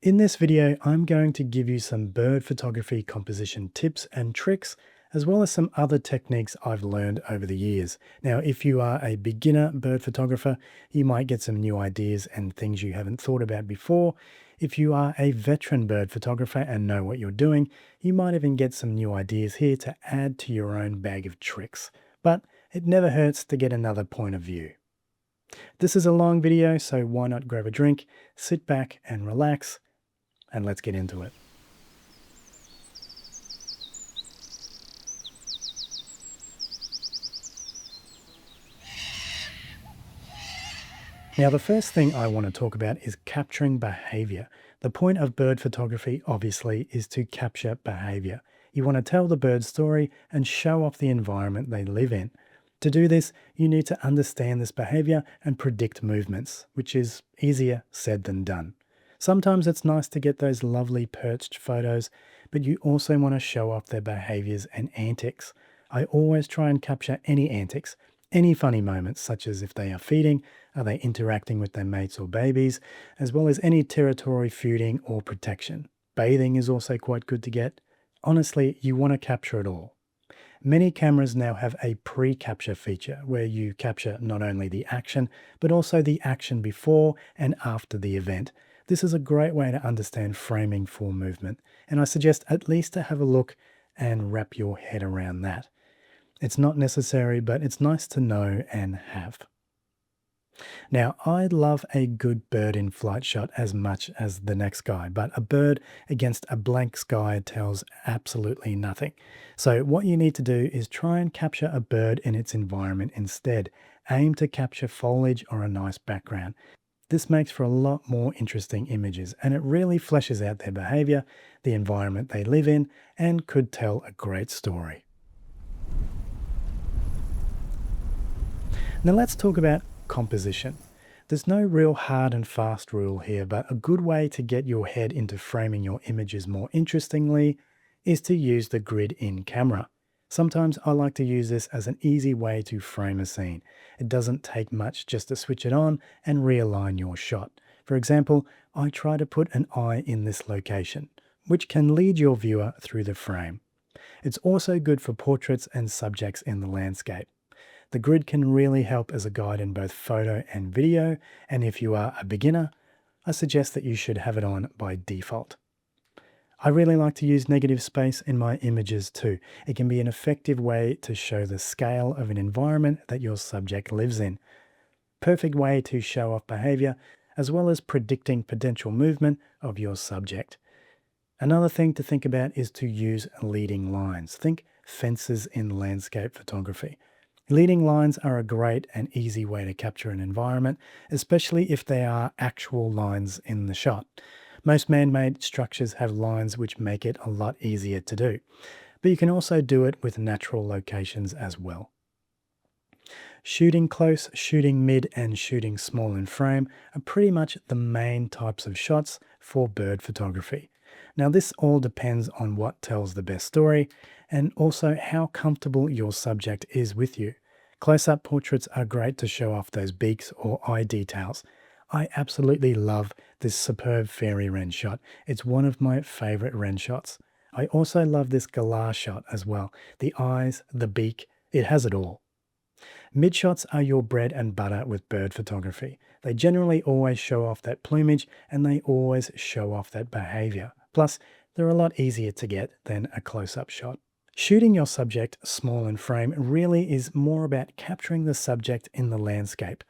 In this video, I'm going to give you some bird photography composition tips and tricks, as well as some other techniques I've learned over the years. Now, if you are a beginner bird photographer, you might get some new ideas and things you haven't thought about before. If you are a veteran bird photographer and know what you're doing, you might even get some new ideas here to add to your own bag of tricks. But it never hurts to get another point of view. This is a long video, so why not grab a drink, sit back and relax, and let's get into it. Now, the first thing I want to talk about is capturing behavior. The point of bird photography, obviously, is to capture behavior. You want to tell the bird's story and show off the environment they live in. To do this, you need to understand this behavior and predict movements, which is easier said than done. Sometimes it's nice to get those lovely perched photos, but you also want to show off their behaviors and antics. I always try and capture any antics, any funny moments, such as if they are feeding, are they interacting with their mates or babies, as well as any territory feuding or protection. Bathing is also quite good to get. Honestly, you want to capture it all. Many cameras now have a pre-capture feature where you capture not only the action, but also the action before and after the event. This is a great way to understand framing for movement, and I suggest at least to have a look and wrap your head around that. It's not necessary, but it's nice to know and have. Now, I love a good bird in flight shot as much as the next guy, but a bird against a blank sky tells absolutely nothing. So what you need to do is try and capture a bird in its environment instead. Aim to capture foliage or a nice background. This makes for a lot more interesting images, and it really fleshes out their behavior, the environment they live in, and could tell a great story. Now let's talk about composition. There's no real hard and fast rule here, but a good way to get your head into framing your images more interestingly is to use the grid in camera. Sometimes I like to use this as an easy way to frame a scene. It doesn't take much just to switch it on and realign your shot. For example, I try to put an eye in this location, which can lead your viewer through the frame. It's also good for portraits and subjects in the landscape. The grid can really help as a guide in both photo and video, and if you are a beginner, I suggest that you should have it on by default. I really like to use negative space in my images too. It can be an effective way to show the scale of an environment that your subject lives in. Perfect way to show off behavior, as well as predicting potential movement of your subject. Another thing to think about is to use leading lines. Think fences in landscape photography. Leading lines are a great and easy way to capture an environment, especially if they are actual lines in the shot. Most man-made structures have lines which make it a lot easier to do, but you can also do it with natural locations as well. Shooting close, shooting mid, and shooting small in frame are pretty much the main types of shots for bird photography. Now, this all depends on what tells the best story and also how comfortable your subject is with you. Close-up portraits are great to show off those beaks or eye details. I absolutely love this superb fairy wren shot. It's one of my favorite wren shots. I also love this galah shot as well. The eyes, the beak, it has it all. Mid shots are your bread and butter with bird photography. They generally always show off that plumage and they always show off that behavior. Plus, they're a lot easier to get than a close-up shot. Shooting your subject small in frame really is more about capturing the subject in the landscape.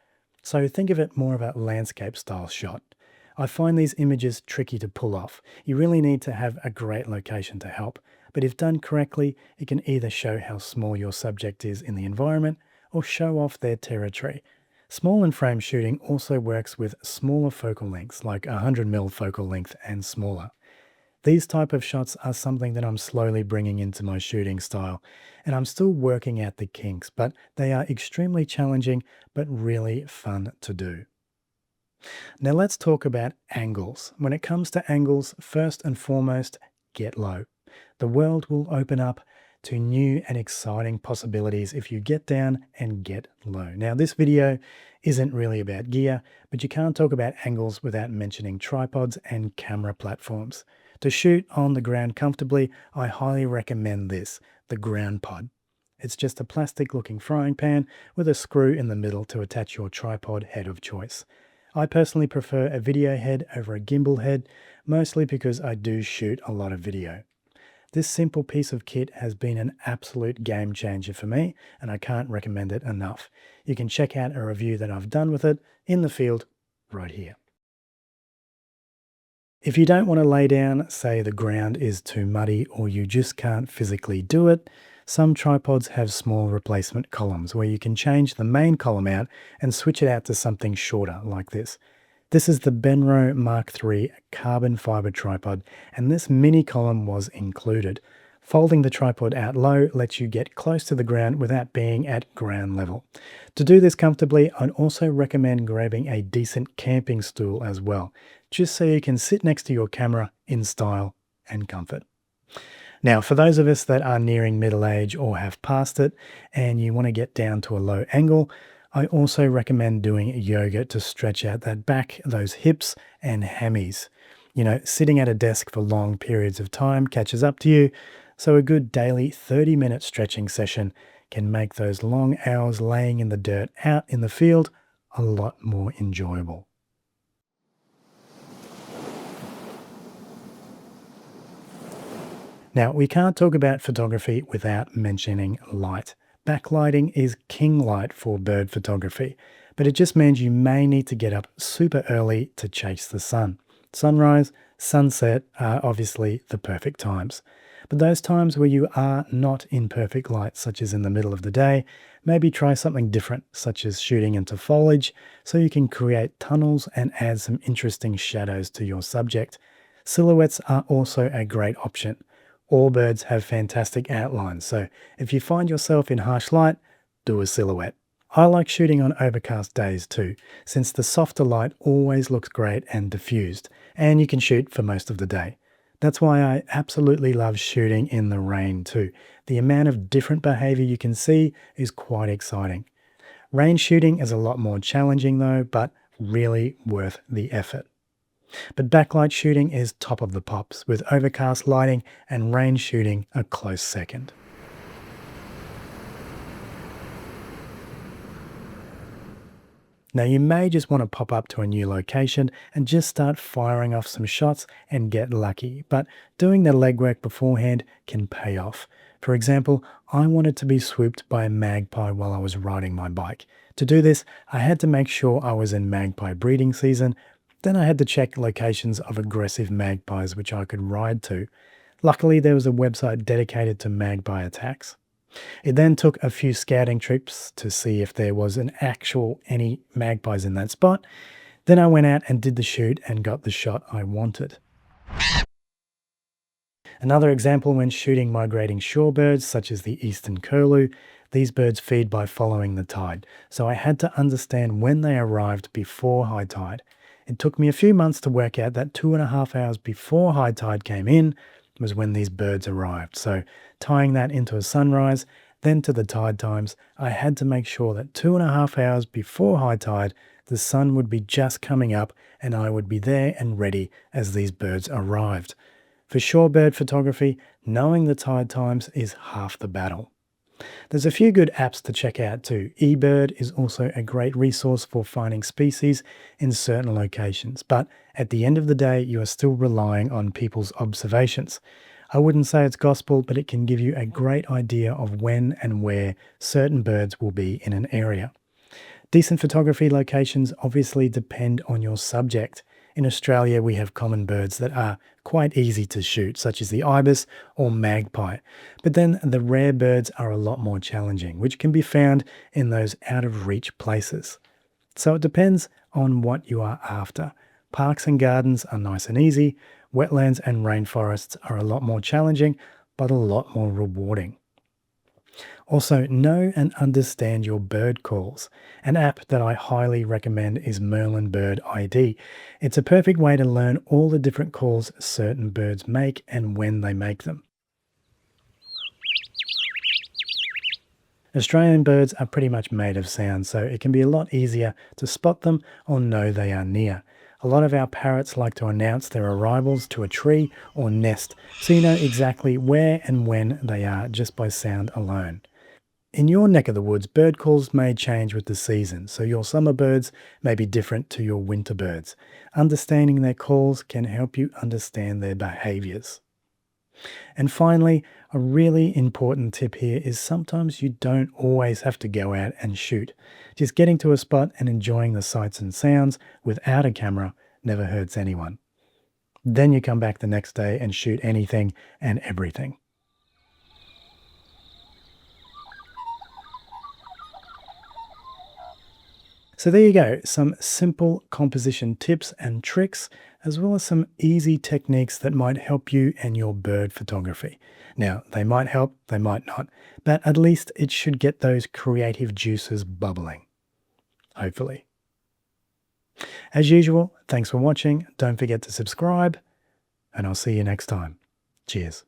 So think of it more of a landscape style shot. I find these images tricky to pull off. You really need to have a great location to help, but if done correctly, it can either show how small your subject is in the environment or show off their territory. Small in frame shooting also works with smaller focal lengths, like 100mm focal length and smaller. These type of shots are something that I'm slowly bringing into my shooting style, and I'm still working out the kinks, but they are extremely challenging, but really fun to do. Now let's talk about angles. When it comes to angles, first and foremost, get low. The world will open up, to new and exciting possibilities if you get down and get low. Now, this video isn't really about gear, but you can't talk about angles without mentioning tripods and camera platforms. To shoot on the ground comfortably, I highly recommend this, the Ground Pod. It's just a plastic looking frying pan with a screw in the middle to attach your tripod head of choice. I personally prefer a video head over a gimbal head, mostly because I do shoot a lot of video. This simple piece of kit has been an absolute game changer for me, and I can't recommend it enough. You can check out a review that I've done with it in the field right here. If you don't want to lay down, say the ground is too muddy or you just can't physically do it, some tripods have small replacement columns where you can change the main column out and switch it out to something shorter like this. This is the Benro Mark III carbon fiber tripod, and this mini column was included. Folding the tripod out low lets you get close to the ground without being at ground level. To do this comfortably, I'd also recommend grabbing a decent camping stool as well, just so you can sit next to your camera in style and comfort. Now, for those of us that are nearing middle age or have passed it and you want to get down to a low angle, I also recommend doing yoga to stretch out that back, those hips and hammies. You know, sitting at a desk for long periods of time catches up to you, so a good daily 30-minute stretching session can make those long hours laying in the dirt out in the field a lot more enjoyable. Now, we can't talk about photography without mentioning light. Backlighting is king light for bird photography, but it just means you may need to get up super early to chase the sun. Sunrise, sunset are obviously the perfect times. But those times where you are not in perfect light, such as in the middle of the day, maybe try something different, such as shooting into foliage, so you can create tunnels and add some interesting shadows to your subject. Silhouettes are also a great option. All birds have fantastic outlines, so if you find yourself in harsh light, do a silhouette. I like shooting on overcast days too, since the softer light always looks great and diffused, and you can shoot for most of the day. That's why I absolutely love shooting in the rain too. The amount of different behavior you can see is quite exciting. Rain shooting is a lot more challenging though, but really worth the effort. But backlight shooting is top of the pops, with overcast lighting and rain shooting a close second. Now you may just want to pop up to a new location and just start firing off some shots and get lucky, but doing the legwork beforehand can pay off. For example, I wanted to be swooped by a magpie while I was riding my bike. To do this, I had to make sure I was in magpie breeding season. Then I had to check locations of aggressive magpies which I could ride to. Luckily, there was a website dedicated to magpie attacks. It then took a few scouting trips to see if there was any magpies in that spot. Then I went out and did the shoot and got the shot I wanted. Another example when shooting migrating shorebirds such as the eastern curlew, these birds feed by following the tide, so I had to understand when they arrived before high tide. It took me a few months to work out that 2.5 hours before high tide came in was when these birds arrived. So tying that into a sunrise, then to the tide times, I had to make sure that 2.5 hours before high tide, the sun would be just coming up and I would be there and ready as these birds arrived. For shorebird photography, knowing the tide times is half the battle. There's a few good apps to check out too. eBird is also a great resource for finding species in certain locations, but at the end of the day, you are still relying on people's observations. I wouldn't say it's gospel, but it can give you a great idea of when and where certain birds will be in an area. Decent photography locations obviously depend on your subject. In Australia, we have common birds that are quite easy to shoot, such as the ibis or magpie. But then the rare birds are a lot more challenging, which can be found in those out-of-reach places. So it depends on what you are after. Parks and gardens are nice and easy. Wetlands and rainforests are a lot more challenging, but a lot more rewarding. Also, know and understand your bird calls. An app that I highly recommend is Merlin Bird ID. It's a perfect way to learn all the different calls certain birds make and when they make them. Australian birds are pretty much made of sound, so it can be a lot easier to spot them or know they are near. A lot of our parrots like to announce their arrivals to a tree or nest, so you know exactly where and when they are just by sound alone. In your neck of the woods, bird calls may change with the season, so your summer birds may be different to your winter birds. Understanding their calls can help you understand their behaviors. And finally, a really important tip here is sometimes you don't always have to go out and shoot. Just getting to a spot and enjoying the sights and sounds without a camera never hurts anyone. Then you come back the next day and shoot anything and everything. So there you go, some simple composition tips and tricks, as well as some easy techniques that might help you and your bird photography. Now, they might help, they might not, but at least it should get those creative juices bubbling, hopefully. As usual, thanks for watching. Don't forget to subscribe, and I'll see you next time. Cheers.